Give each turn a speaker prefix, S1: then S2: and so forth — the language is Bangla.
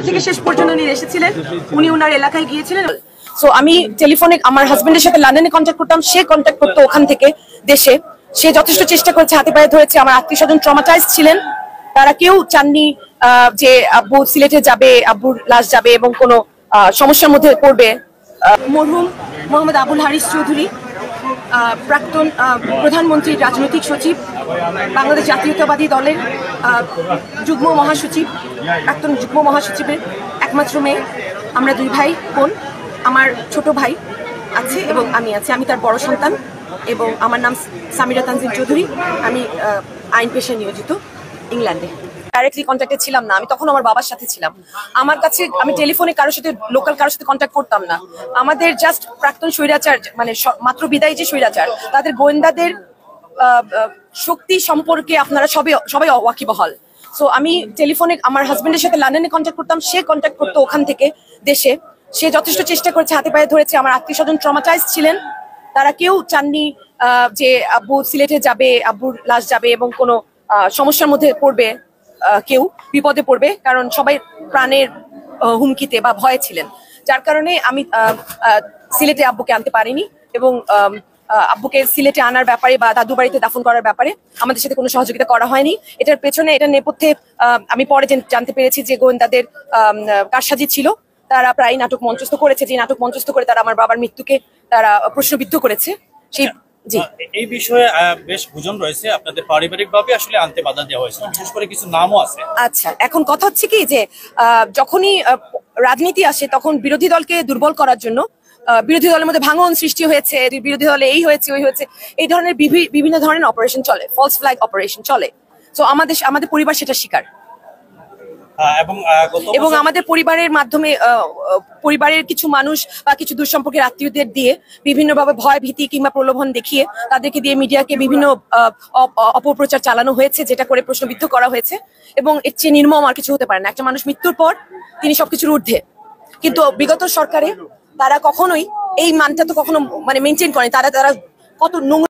S1: থেকে শেষ পর্যন্ত উনি এসেছিলেন, উনি ওনার এলাকায় গিয়েছিলেন। সো আমি টেলিফোনে আমার হাজবেন্ডের সাথে লন্ডনে কন্ট্যাক্ট করতাম, সে কন্ট্যাক্ট করতো ওখান থেকে দেশে। সে যথেষ্ট চেষ্টা করেছে, হাতে পায়ে ধরেছে। আমার আত্মীয় স্বজন ট্রমাটাইজ ছিলেন, তারা কেউ চাননি যে আব্বু সিলেটে যাবে, আব্বুর লাশ যাবে এবং কোনো সমস্যার মধ্যে পড়বে। মরহুম মোহাম্মদ আবুল হারিস চৌধুরী, প্রাক্তন প্রধানমন্ত্রীর রাজনৈতিক সচিব, বাংলাদেশ জাতীয়তাবাদী দলের যুগ্ম মহাসচিব, প্রাক্তন যুগ্ম মহাসচিবের একমাত্র মেয়ে। আমরা দুই ভাই বোন, আমার ছোট ভাই আছে এবং আমি আছি, আমি তার বড় সন্তান। এবং আমার নাম সামিরা তানজিম চৌধুরী, আমি আইন পেশায় নিয়োজিত ইংল্যান্ডে। ডাইরেক্টলি কন্ট্যাক্টে ছিলাম না, আমি তখন আমার বাবার সাথে ছিলাম। আমার কাছে আমি টেলিফোনে কারোর সাথে, লোকাল কারোর সাথে কন্ট্যাক্ট করতাম না। আমাদের জাস্ট প্রাক্তন স্বৈরাচার, মানে মাত্র বিদায়ী যে স্বৈরাচার, তাদের গোয়েন্দাদের শক্তি সম্পর্কে আপনারা সবাই ওয়াকিবহাল। সো আমি টেলিফোনে আমার হাজবেন্ডের সাথে লন্ডনে কন্ট্যাক্ট করতাম, সে কন্ট্যাক্ট করতো ওখান থেকে দেশে। সে যথেষ্ট চেষ্টা করেছে, হাতে পায়ে ধরেছে। আমার আত্মীয় স্বজন ট্রমাটাইজ ছিলেন, তারা কেউ চাননি যে আব্বু সিলেটে যাবে, আব্বুর লাশ যাবে এবং কোনো সমস্যার মধ্যে পড়বে, কেউ বিপদে পড়বে, কারণ সবাই প্রাণের হুমকিতে বা ভয়ে ছিলেন। যার কারণে আমি সিলেটে আব্বুকে আনতে পারিনি এবং আব্বুকে সিলেটে আনার ব্যাপারে বা দাদু বাড়িতে দাফন করার ব্যাপারে আমাদের সাথে কোনো সহযোগিতা করা হয়নি। এটার পেছনে, এটার নেপথ্যে আমি পরে জানতে পেরেছি যে গোয়েন্দাদের কারসাজি ছিল। তারা প্রায় নাটক মঞ্চস্থ করেছে, যে নাটক মঞ্চস্থ করে তারা আমার বাবার মৃত্যুকে তারা প্রশ্নবিদ্ধ করেছে। সেই
S2: এই বিষয়ে বেশ গুজব রয়েছে, আপনাদের পারিবারিকভাবে আসলে আনতে বাধা দেওয়া হয়েছে, বিশেষ করে কিছু নামও আছে।
S1: আচ্ছা, এখন কথা হচ্ছে কি যে যখনই রাজনীতি আসে তখন বিরোধী দলকে দুর্বল করার জন্য বিরোধী দলের মধ্যে ভাঙন সৃষ্টি হয়েছে, বিরোধী দলে এই হয়েছে ওই হয়েছে, এই ধরনের বিভিন্ন ধরনের অপারেশন চলে, ফলস ফ্ল্যাগ অপারেশন চলে। তো আমাদের পরিবার সেটা শিকার। এবং আমাদের পরিবারের মাধ্যমে পরিবারের কিছু মানুষ বা কিছু দূরসম্পর্কের আত্মীয়দের দিয়ে বিভিন্নভাবে ভয় ভীতি কিংবা প্রলোভন দেখিয়ে তাদেরকে দিয়ে মিডিয়াকে বিভিন্ন অপপ্রচার চালানো হয়েছে, যেটা করে প্রশ্নবিদ্ধ করা হয়েছে। এবং এর চেয়ে নির্মম আর কিছু হতে পারে না। একটা মানুষ মৃত্যুর পর তিনি সবকিছুর ঊর্ধ্বে, কিন্তু বিগত সরকারে তারা কখনোই এই মানটা তো কখনো মানে মেনটেন করেনি। তারা কত নোংরা